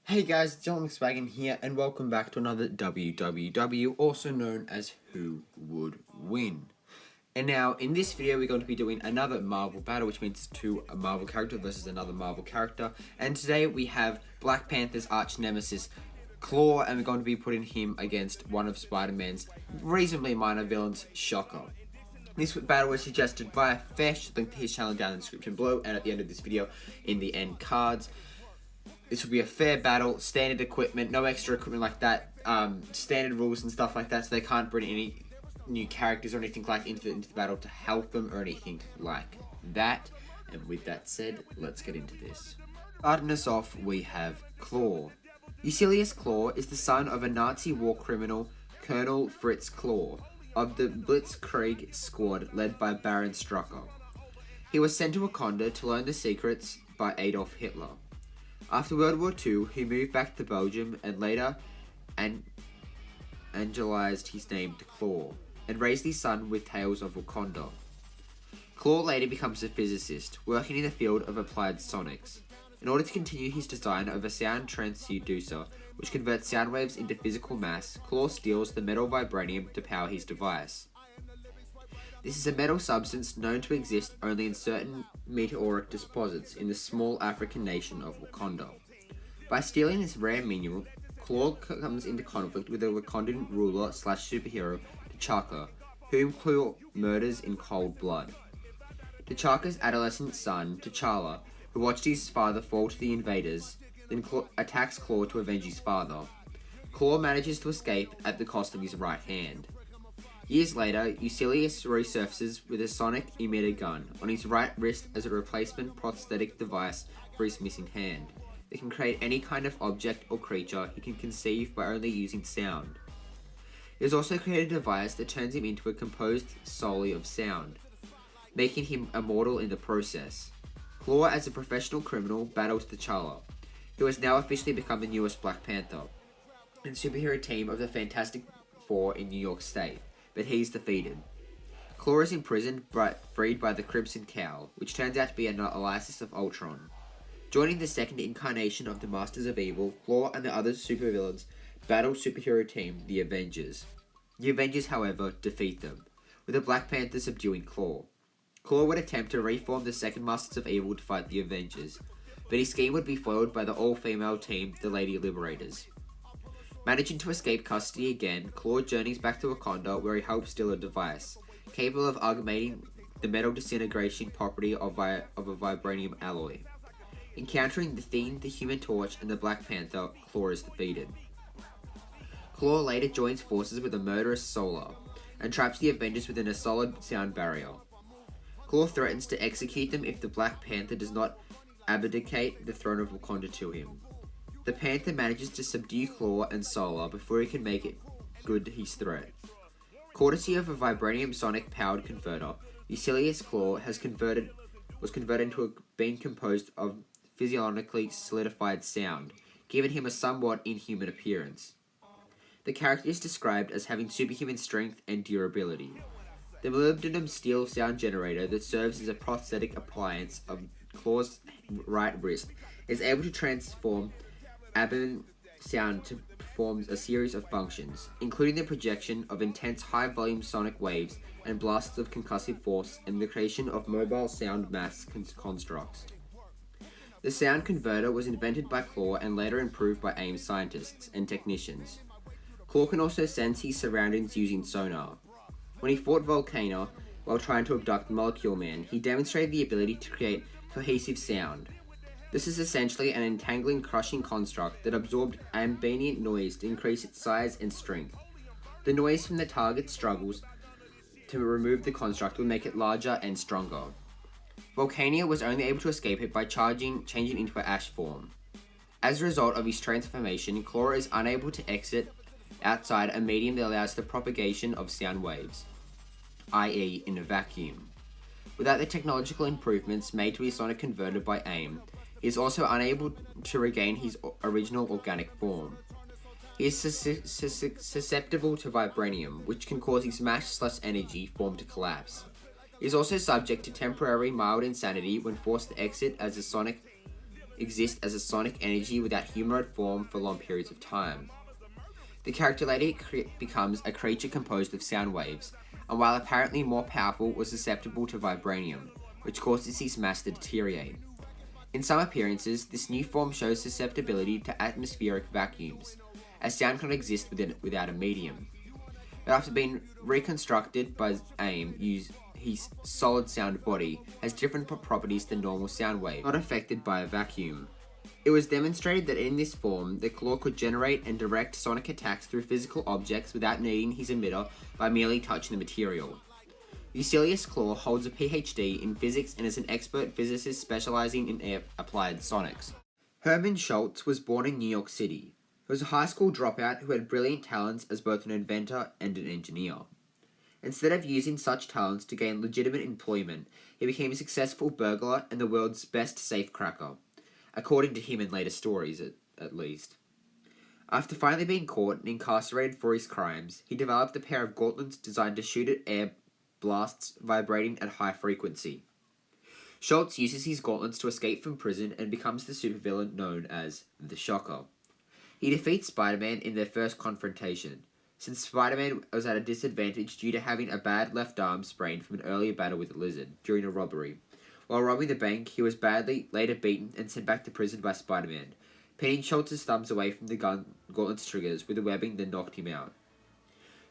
Hey guys, John McSwaggin here, and welcome back to another WWW, also known as Who Would Win. And now, in this video, we're going to be doing another Marvel battle, which means a Marvel character versus another Marvel character. And today we have Black Panther's arch nemesis, Klaw, and we're going to be putting him against one of Spider-Man's reasonably minor villains, Shocker. This battle was suggested via Fesh. Link to his channel down in the description below, and at the end of this video, in the end cards. This will be a fair battle, standard equipment, no extra equipment like that, standard rules and stuff like that, so they can't bring any new characters or anything like into the battle to help them or anything like that. And with that said, let's get into this. Starting us off, we have Klaw. Ulysses Klaw is the son of a Nazi war criminal, Colonel Fritz Klaw, of the Blitzkrieg squad led by Baron Strucker. He was sent to Wakanda to learn the secrets by Adolf Hitler. After World War II, he moved back to Belgium and later angelized his name to Klaw, and raised his son with tales of Wakanda. Klaw later becomes a physicist, working in the field of applied sonics. In order to continue his design of a sound transducer, which converts sound waves into physical mass, Klaw steals the metal vibranium to power his device. This is a metal substance known to exist only in certain meteoric deposits in the small African nation of Wakanda. By stealing this rare mineral, Klaw comes into conflict with the Wakandan ruler / superhero, T'Chaka, whom Klaw murders in cold blood. T'Chaka's adolescent son, T'Challa, who watched his father fall to the invaders, then attacks Klaw to avenge his father. Klaw manages to escape at the cost of his right hand. Years later, Ulysses resurfaces with a sonic emitter gun on his right wrist as a replacement prosthetic device for his missing hand. It can create any kind of object or creature he can conceive by only using sound. He has also created a device that turns him into a composed solely of sound, making him immortal in the process. Klaw, as a professional criminal, battles T'Challa, who has now officially become the newest Black Panther and superhero team of the Fantastic Four in New York State. But he's defeated. Klaw is imprisoned but freed by the Crimson Cowl, which turns out to be an Elisis of Ultron. Joining the second incarnation of the Masters of Evil, Klaw and the other supervillains battle superhero team, the Avengers. The Avengers, however, defeat them, with the Black Panther subduing Klaw. Klaw would attempt to reform the second Masters of Evil to fight the Avengers, but his scheme would be foiled by the all-female team, the Lady Liberators. Managing to escape custody again, Klaw journeys back to Wakanda where he helps steal a device, capable of augmenting the metal disintegration property of a vibranium alloy. Encountering the Fiend, the Human Torch, and the Black Panther, Klaw is defeated. Klaw later joins forces with the murderous Solar, and traps the Avengers within a solid sound barrier. Klaw threatens to execute them if the Black Panther does not abdicate the throne of Wakanda to him. The Panther manages to subdue Klaw and Solar before he can make it good his threat. Courtesy of a vibranium sonic powered converter, Ulysses Klaw was converted into a being composed of physiologically solidified sound, giving him a somewhat inhuman appearance. The character is described as having superhuman strength and durability. The molybdenum steel sound generator that serves as a prosthetic appliance of Klaw's right wrist is able to transform aberrant sound to perform a series of functions, including the projection of intense high-volume sonic waves and blasts of concussive force and the creation of mobile sound mass constructs. The sound converter was invented by Klaw and later improved by AIM scientists and technicians. Klaw can also sense his surroundings using sonar. When he fought Volcano while trying to abduct Molecule Man, he demonstrated the ability to create cohesive sound. This is essentially an entangling, crushing construct that absorbed ambient noise to increase its size and strength. The noise from the target's struggles to remove the construct would make it larger and stronger. Volcania was only able to escape it by changing into an ash form. As a result of his transformation, Klaw is unable to exit outside a medium that allows the propagation of sound waves, i.e. in a vacuum. Without the technological improvements made to his sonic converter by AIM, he is also unable to regain his original organic form. He is susceptible to vibranium, which can cause his mass/energy form to collapse. He is also subject to temporary mild insanity when forced to exit as a sonic exist as a sonic energy without humanoid form for long periods of time. The character later becomes a creature composed of sound waves, and while apparently more powerful, was susceptible to vibranium, which causes his mass to deteriorate. In some appearances, this new form shows susceptibility to atmospheric vacuums, as sound cannot exist without a medium. But after being reconstructed by AIM, his solid sound body has different properties than normal sound waves, not affected by a vacuum. It was demonstrated that in this form, the Klaw could generate and direct sonic attacks through physical objects without needing his emitter by merely touching the material. Lucilius Klaw holds a PhD in physics and is an expert physicist specializing in applied sonics. Herman Schultz was born in New York City. He was a high school dropout who had brilliant talents as both an inventor and an engineer. Instead of using such talents to gain legitimate employment, he became a successful burglar and the world's best safecracker, according to him in later stories at least. After finally being caught and incarcerated for his crimes, he developed a pair of gauntlets designed to shoot at air blasts vibrating at high frequency. Schultz uses his gauntlets to escape from prison and becomes the supervillain known as the Shocker. He defeats Spider-Man in their first confrontation, since Spider-Man was at a disadvantage due to having a bad left arm sprained from an earlier battle with the Lizard during a robbery. While robbing the bank, he was badly later beaten and sent back to prison by Spider-Man, pinning Schultz's thumbs away from the gauntlet's triggers with the webbing that knocked him out.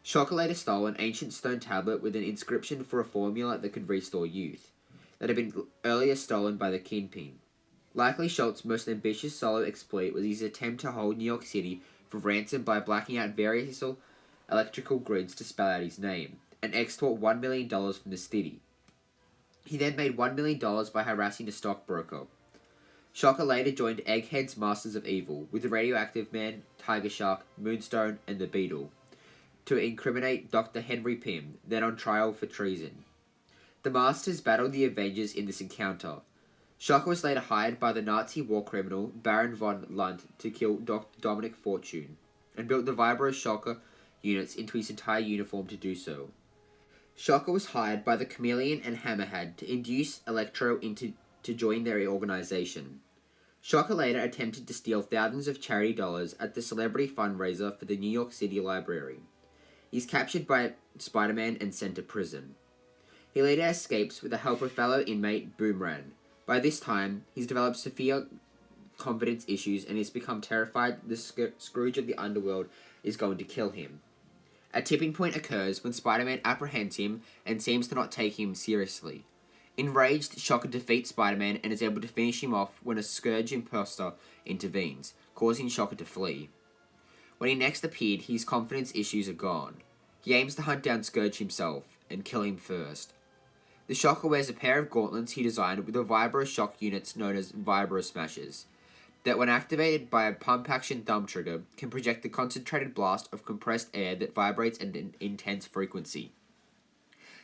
Shocker later stole an ancient stone tablet with an inscription for a formula that could restore youth, that had been earlier stolen by the Kingpin. Likely Schultz's most ambitious solo exploit was his attempt to hold New York City for ransom by blacking out various electrical grids to spell out his name, and extort $1 million from the city. He then made $1 million by harassing a stockbroker. Shocker later joined Egghead's Masters of Evil with the Radioactive Man, Tiger Shark, Moonstone, and the Beetle to incriminate Dr. Henry Pym, then on trial for treason. The Masters battled the Avengers in this encounter. Shocker was later hired by the Nazi war criminal Baron von Lunt to kill Dr. Dominic Fortune, and built the Vibro Shocker units into his entire uniform to do so. Shocker was hired by the Chameleon and Hammerhead to induce Electro to join their organization. Shocker later attempted to steal thousands of charity dollars at the celebrity fundraiser for the New York City Library. He's captured by Spider-Man and sent to prison. He later escapes with the help of fellow inmate Boomerang. By this time, he's developed severe confidence issues and has become terrified the Scrooge of the underworld is going to kill him. A tipping point occurs when Spider-Man apprehends him and seems to not take him seriously. Enraged, Shocker defeats Spider-Man and is able to finish him off when a Scourge imposter intervenes, causing Shocker to flee. When he next appeared, his confidence issues are gone. He aims to hunt down Scourge himself and kill him first. The Shocker wears a pair of gauntlets he designed with the Vibro Shock units known as Vibro Smashers, that when activated by a pump-action thumb trigger, can project the concentrated blast of compressed air that vibrates at an intense frequency.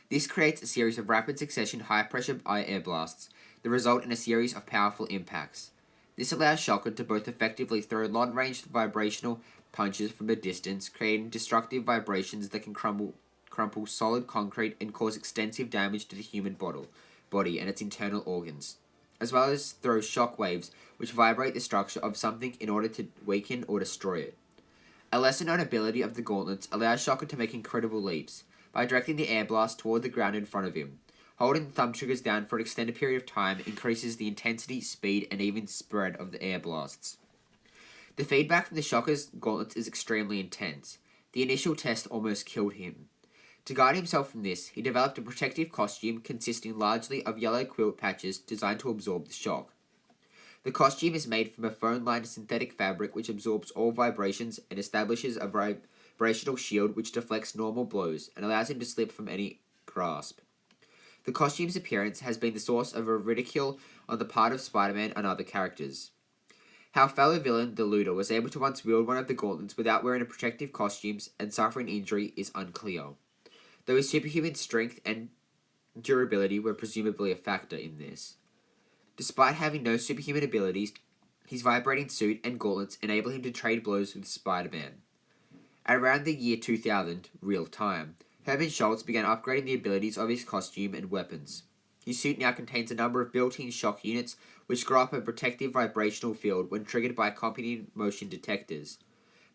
This creates a series of rapid succession high-pressure air blasts that result in a series of powerful impacts. This allows Shocker to both effectively throw long-range vibrational punches from a distance, creating destructive vibrations that can crumple solid concrete and cause extensive damage to the human body and its internal organs, as well as throw shock waves which vibrate the structure of something in order to weaken or destroy it. A lesser-known ability of the gauntlets allows Shocker to make incredible leaps by directing the air blast toward the ground in front of him. Holding the thumb triggers down for an extended period of time increases the intensity, speed, and even spread of the air blasts. The feedback from the Shocker's gauntlets is extremely intense. The initial test almost killed him. To guard himself from this, he developed a protective costume consisting largely of yellow quilt patches designed to absorb the shock. The costume is made from a phone-lined synthetic fabric which absorbs all vibrations and establishes a vibrational shield which deflects normal blows and allows him to slip from any grasp. The costume's appearance has been the source of a ridicule on the part of Spider-Man and other characters. How fellow villain the Looter was able to once wield one of the gauntlets without wearing a protective costumes and suffering injury is unclear, though his superhuman strength and durability were presumably a factor in this. Despite having no superhuman abilities, his vibrating suit and gauntlets enable him to trade blows with Spider-Man. At around the year 2000, real time, Herman Schultz began upgrading the abilities of his costume and weapons. His suit now contains a number of built-in shock units which grow up a protective vibrational field when triggered by accompanying motion detectors.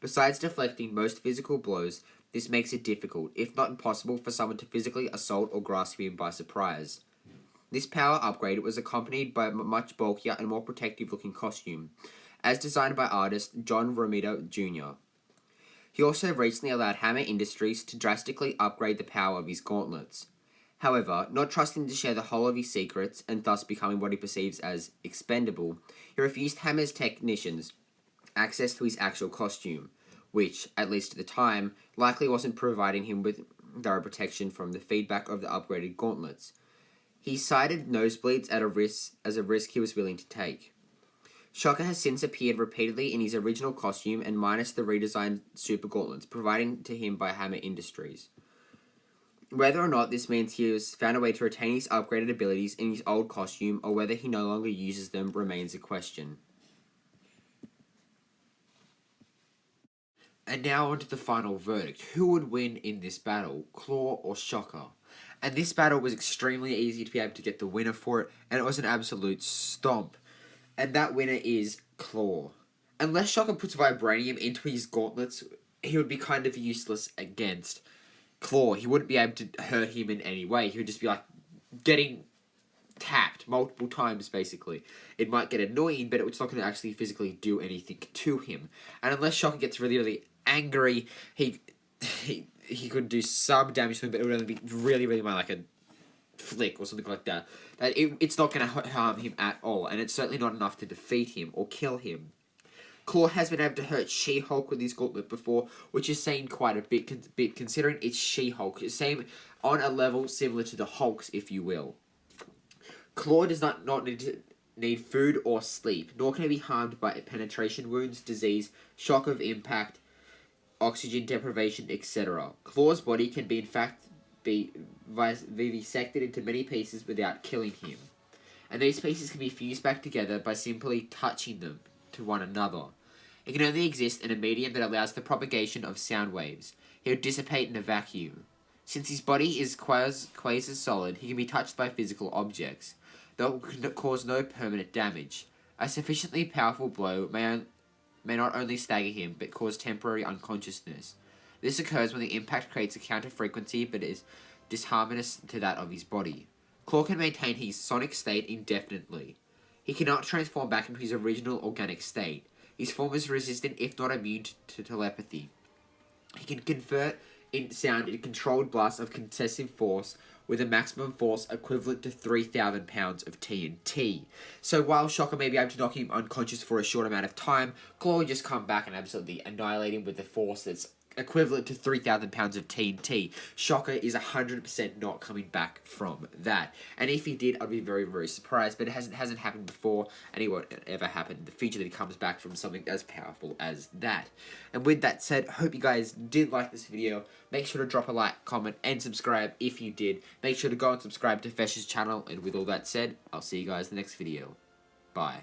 Besides deflecting most physical blows, this makes it difficult, if not impossible, for someone to physically assault or grasp him by surprise. This power upgrade was accompanied by a much bulkier and more protective looking costume, as designed by artist John Romita Jr. He also recently allowed Hammer Industries to drastically upgrade the power of his gauntlets. However, not trusting to share the whole of his secrets, and thus becoming what he perceives as expendable, he refused Hammer's technicians access to his actual costume, which, at least at the time, likely wasn't providing him with thorough protection from the feedback of the upgraded gauntlets. He cited nosebleeds as a risk he was willing to take. Shocker has since appeared repeatedly in his original costume and minus the redesigned super gauntlets provided to him by Hammer Industries. Whether or not this means he has found a way to retain his upgraded abilities in his old costume or whether he no longer uses them remains a question. And now onto the final verdict. Who would win in this battle, Klaw or Shocker? And this battle was extremely easy to be able to get the winner for it, and it was an absolute stomp. And that winner is Klaw. Unless Shocker puts vibranium into his gauntlets, he would be kind of useless against Klaw. He wouldn't be able to hurt him in any way. He would just be like getting tapped multiple times, basically. It might get annoying, but it's not going to actually physically do anything to him. And unless Shocker gets really, really angry, he could do some damage to him, but it would only be really, really like a flick or something like that. It's not going to harm him at all, and it's certainly not enough to defeat him or kill him. Klaw has been able to hurt She-Hulk with his gauntlet before, which is saying quite a bit considering it's She-Hulk. It's same on a level similar to the Hulk's, if you will. Klaw does not need food or sleep, nor can it be harmed by penetration wounds, disease, shock of impact, oxygen deprivation, etc. Klaw's body can be vivisected into many pieces without killing him, and these pieces can be fused back together by simply touching them to one another. It can only exist in a medium that allows the propagation of sound waves. He would dissipate in a vacuum. Since his body is quasi-solid, he can be touched by physical objects, though it can cause no permanent damage. A sufficiently powerful blow may not only stagger him, but cause temporary unconsciousness. This occurs when the impact creates a counter frequency, but is disharmonious to that of his body. Klaw can maintain his sonic state indefinitely. He cannot transform back into his original organic state. His form is resistant, if not immune, to telepathy. He can convert sound into controlled blasts of concessive force with a maximum force equivalent to 3,000 pounds of TNT. So while Shocker may be able to knock him unconscious for a short amount of time, Klaw will just come back and absolutely annihilate him with the force that's equivalent to 3,000 pounds of TNT. Shocker is 100% not coming back from that. And if he did, I'd be very, very surprised. But it hasn't happened before, and it won't ever happen in the future that he comes back from something as powerful as that. And with that said, hope you guys did like this video. Make sure to drop a like, comment, and subscribe if you did. Make sure to go and subscribe to Fesh's channel. And with all that said, I'll see you guys in the next video. Bye.